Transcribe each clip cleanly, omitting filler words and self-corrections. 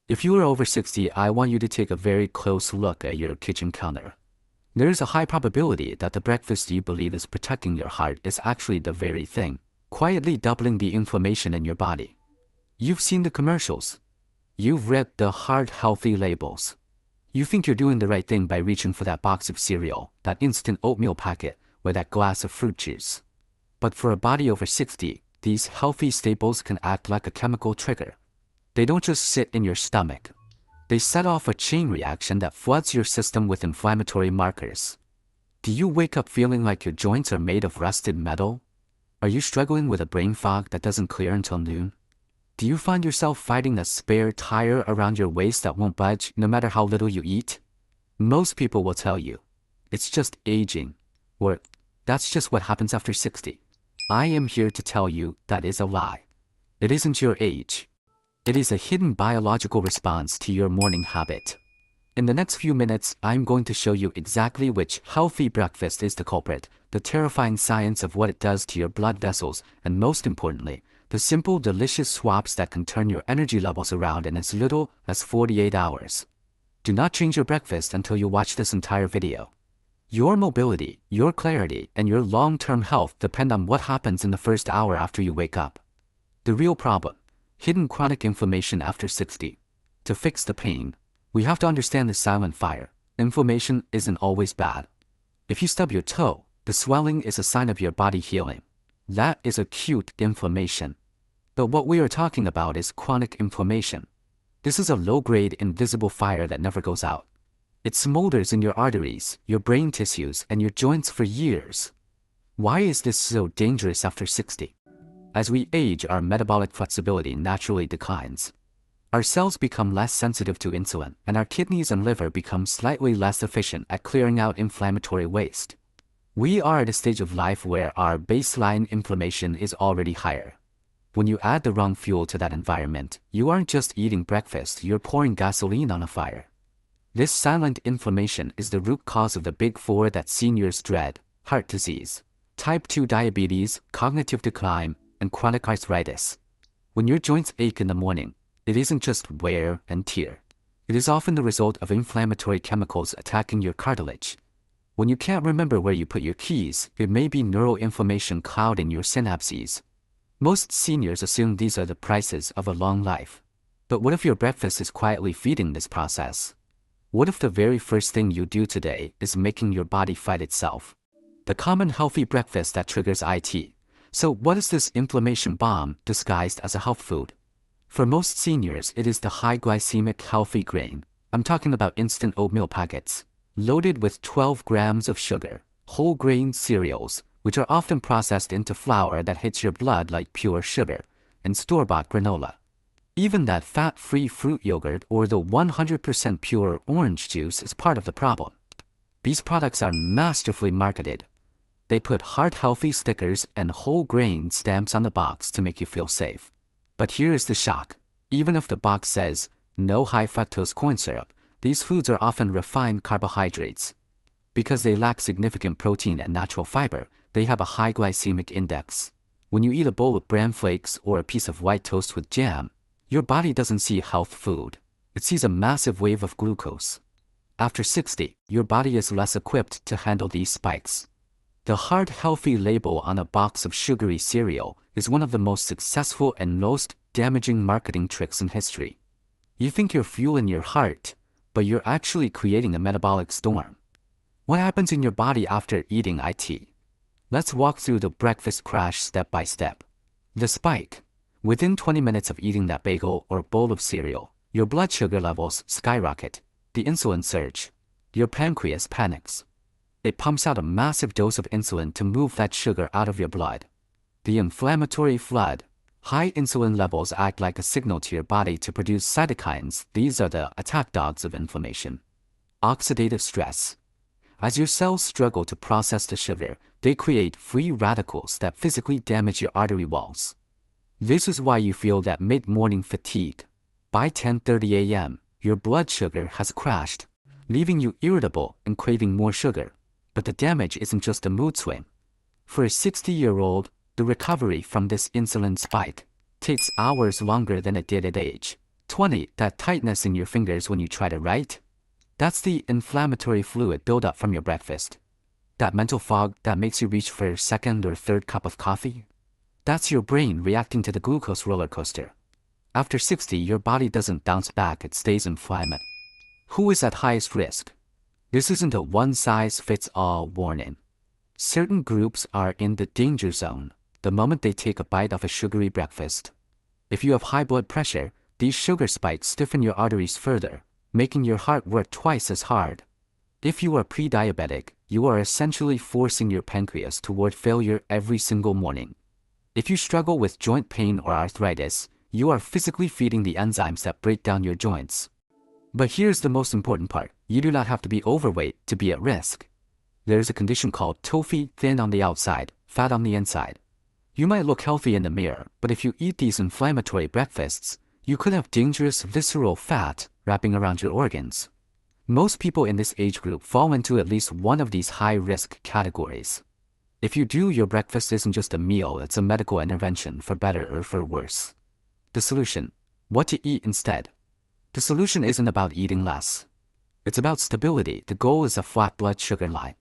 If you are over 60, I want you to take a very close look at your kitchen counter. There is a high probability that the breakfast you believe is protecting your heart is actually the very thing, quietly doubling the inflammation in your body. You've seen the commercials. You've read the heart-healthy labels. You think you're doing the right thing by reaching for that box of cereal, that instant oatmeal packet, or that glass of fruit juice. But for a body over 60, these healthy staples can act like a chemical trigger. They don't just sit in your stomach. They set off a chain reaction that floods your system with inflammatory markers. Do you wake up feeling like your joints are made of rusted metal? Are you struggling with a brain fog that doesn't clear until noon? Do you find yourself fighting a spare tire around your waist that won't budge no matter how little you eat? Most people will tell you, it's just aging, or that's just what happens after 60. I am here to tell you that is a lie. It isn't your age. It is a hidden biological response to your morning habit. In the next few minutes, I'm going to show you exactly which healthy breakfast is the culprit, the terrifying science of what it does to your blood vessels, and most importantly, the simple, delicious swaps that can turn your energy levels around in as little as 48 hours. Do not change your breakfast until you watch this entire video. Your mobility, your clarity, and your long-term health depend on what happens in the first hour after you wake up. The real problem: hidden chronic inflammation after 60. To fix the pain, we have to understand the silent fire. Inflammation isn't always bad. If you stub your toe, the swelling is a sign of your body healing. That is acute inflammation. But what we are talking about is chronic inflammation. This is a low-grade, invisible fire that never goes out. It smolders in your arteries, your brain tissues, and your joints for years. Why is this so dangerous after 60? As we age, our metabolic flexibility naturally declines. Our cells become less sensitive to insulin, and our kidneys and liver become slightly less efficient at clearing out inflammatory waste. We are at a stage of life where our baseline inflammation is already higher. When you add the wrong fuel to that environment, you aren't just eating breakfast, you're pouring gasoline on a fire. This silent inflammation is the root cause of the big four that seniors dread: heart disease, type 2 diabetes, cognitive decline, and chronic arthritis. When your joints ache in the morning, it isn't just wear and tear. It is often the result of inflammatory chemicals attacking your cartilage. When you can't remember where you put your keys, it may be neuroinflammation clouding your synapses. Most seniors assume these are the prices of a long life. But what if your breakfast is quietly feeding this process? What if the very first thing you do today is making your body fight itself? The common healthy breakfast that triggers IT. So what is this inflammation bomb disguised as a health food? For most seniors, it is the high glycemic healthy grain. I'm talking about instant oatmeal packets, loaded with 12 grams of sugar, whole grain cereals, which are often processed into flour that hits your blood like pure sugar, and store-bought granola. Even that fat-free fruit yogurt or the 100% pure orange juice is part of the problem. These products are masterfully marketed. They put heart-healthy stickers and whole grain stamps on the box to make you feel safe. But here is the shock. Even if the box says, no high-fructose corn syrup, these foods are often refined carbohydrates. Because they lack significant protein and natural fiber, they have a high glycemic index. When you eat a bowl of bran flakes or a piece of white toast with jam, your body doesn't see health food. It sees a massive wave of glucose. After 60, your body is less equipped to handle these spikes. The heart-healthy label on a box of sugary cereal is one of the most successful and most damaging marketing tricks in history. You think you're fueling your heart, but you're actually creating a metabolic storm. What happens in your body after eating IT? Let's walk through the breakfast crash step by step. The spike. Within 20 minutes of eating that bagel or bowl of cereal, your blood sugar levels skyrocket, the insulin surge. Your pancreas panics. It pumps out a massive dose of insulin to move that sugar out of your blood. The inflammatory flood. High insulin levels act like a signal to your body to produce cytokines. These are the attack dogs of inflammation. Oxidative stress. As your cells struggle to process the sugar, they create free radicals that physically damage your artery walls. This is why you feel that mid-morning fatigue. By 10:30 a.m., your blood sugar has crashed, leaving you irritable and craving more sugar. But the damage isn't just a mood swing. For a 60-year-old, the recovery from this insulin spike takes hours longer than it did at age. 20. That tightness in your fingers when you try to write? That's the inflammatory fluid buildup from your breakfast. That mental fog that makes you reach for your second or third cup of coffee? That's your brain reacting to the glucose roller coaster. After 60, your body doesn't bounce back, it stays inflamed. Who is at highest risk? This isn't a one-size-fits-all warning. Certain groups are in the danger zone the moment they take a bite of a sugary breakfast. If you have high blood pressure, these sugar spikes stiffen your arteries further, making your heart work twice as hard. If you are pre-diabetic, you are essentially forcing your pancreas toward failure every single morning. If you struggle with joint pain or arthritis, you are physically feeding the enzymes that break down your joints. But here's the most important part. You do not have to be overweight to be at risk. There's a condition called TOFI, thin on the outside, fat on the inside. You might look healthy in the mirror, but if you eat these inflammatory breakfasts, you could have dangerous visceral fat wrapping around your organs. Most people in this age group fall into at least one of these high-risk categories. If you do, your breakfast isn't just a meal, it's a medical intervention for better or for worse. The solution: what to eat instead. The solution isn't about eating less. It's about stability. The goal is a flat blood sugar line.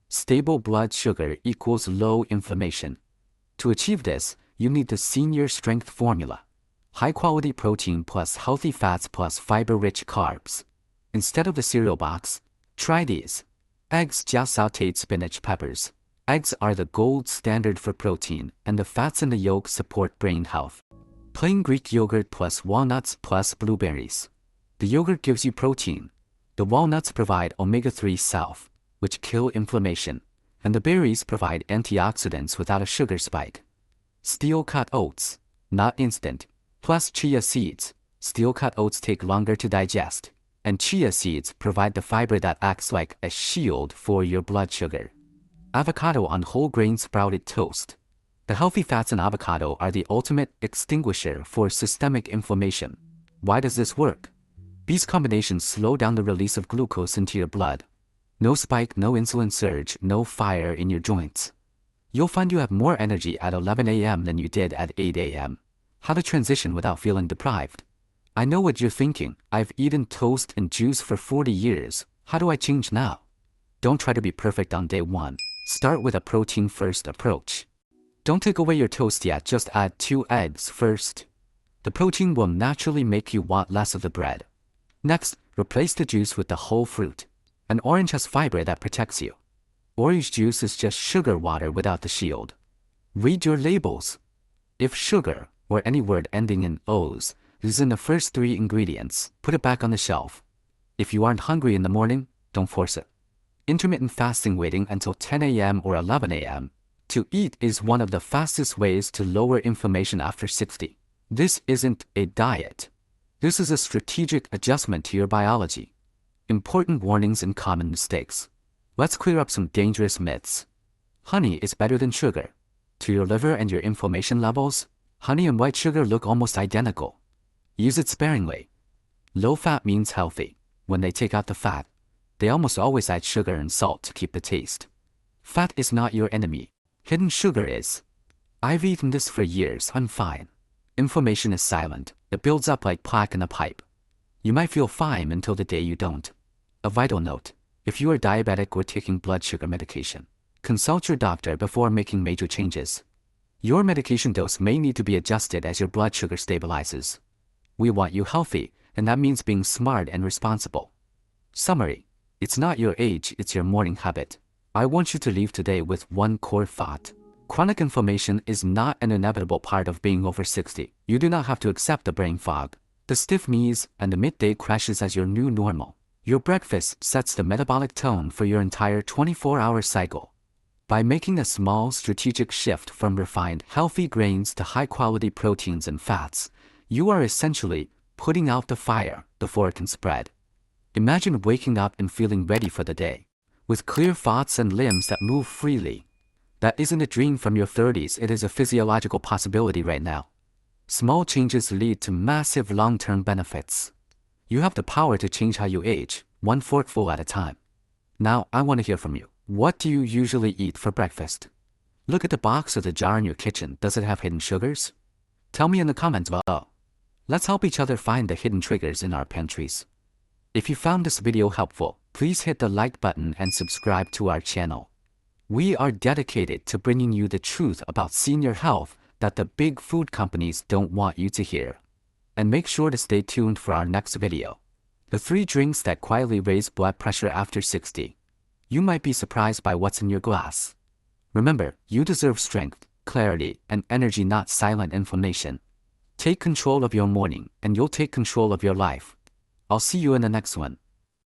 Stable blood sugar equals low inflammation. To achieve this, you need the senior strength formula. High-quality protein plus healthy fats plus fiber-rich carbs. Instead of the cereal box, try these. Eggs加sautéed spinach peppers. Eggs are the gold standard for protein, and the fats in the yolk support brain health. Plain Greek yogurt plus walnuts plus blueberries. The yogurt gives you protein. The walnuts provide omega-3 self, which kill inflammation, and the berries provide antioxidants without a sugar spike. Steel-cut oats, not instant, plus chia seeds. Steel-cut oats take longer to digest, and chia seeds provide the fiber that acts like a shield for your blood sugar. Avocado on whole grain sprouted toast. The healthy fats in avocado are the ultimate extinguisher for systemic inflammation. Why does this work? These combinations slow down the release of glucose into your blood. No spike, no insulin surge, no fire in your joints. You'll find you have more energy at 11 a.m. than you did at 8 a.m. How to transition without feeling deprived. I know what you're thinking. I've eaten toast and juice for 40 years. How do I change now? Don't try to be perfect on day one. Start with a protein-first approach. Don't take away your toast yet, just add 2 eggs first. The protein will naturally make you want less of the bread. Next, replace the juice with the whole fruit. An orange has fiber that protects you. Orange juice is just sugar water without the shield. Read your labels. If sugar, or any word ending in O's, is in the first 3 ingredients, put it back on the shelf. If you aren't hungry in the morning, don't force it. Intermittent fasting, waiting until 10 a.m. or 11 a.m. to eat, is one of the fastest ways to lower inflammation after 60. This isn't a diet. This is a strategic adjustment to your biology. Important warnings and common mistakes. Let's clear up some dangerous myths. Honey is better than sugar. To your liver and your inflammation levels, honey and white sugar look almost identical. Use it sparingly. Low fat means healthy. When they take out the fat, they almost always add sugar and salt to keep the taste. Fat is not your enemy. Hidden sugar is. I've eaten this for years, I'm fine. Inflammation is silent. It builds up like plaque in a pipe. You might feel fine until the day you don't. A vital note: if you are diabetic or taking blood sugar medication, consult your doctor before making major changes. Your medication dose may need to be adjusted as your blood sugar stabilizes. We want you healthy, and that means being smart and responsible. Summary: it's not your age, it's your morning habit. I want you to leave today with one core thought. Chronic inflammation is not an inevitable part of being over 60. You do not have to accept the brain fog, the stiff knees, and the midday crashes as your new normal. Your breakfast sets the metabolic tone for your entire 24-hour cycle. By making a small strategic shift from refined, healthy grains to high-quality proteins and fats, you are essentially putting out the fire before it can spread. Imagine waking up and feeling ready for the day, with clear thoughts and limbs that move freely. That isn't a dream from your 30s, it is a physiological possibility right now. Small changes lead to massive long-term benefits. You have the power to change how you age, one forkful at a time. Now, I want to hear from you. What do you usually eat for breakfast? Look at the box or the jar in your kitchen. Does it have hidden sugars? Tell me in the comments below. Let's help each other find the hidden triggers in our pantries. If you found this video helpful, please hit the like button and subscribe to our channel. We are dedicated to bringing you the truth about senior health that the big food companies don't want you to hear. And make sure to stay tuned for our next video. The 3 drinks that quietly raise blood pressure after 60. You might be surprised by what's in your glass. Remember, you deserve strength, clarity, and energy, not silent inflammation. Take control of your morning, and you'll take control of your life. I'll see you in the next one.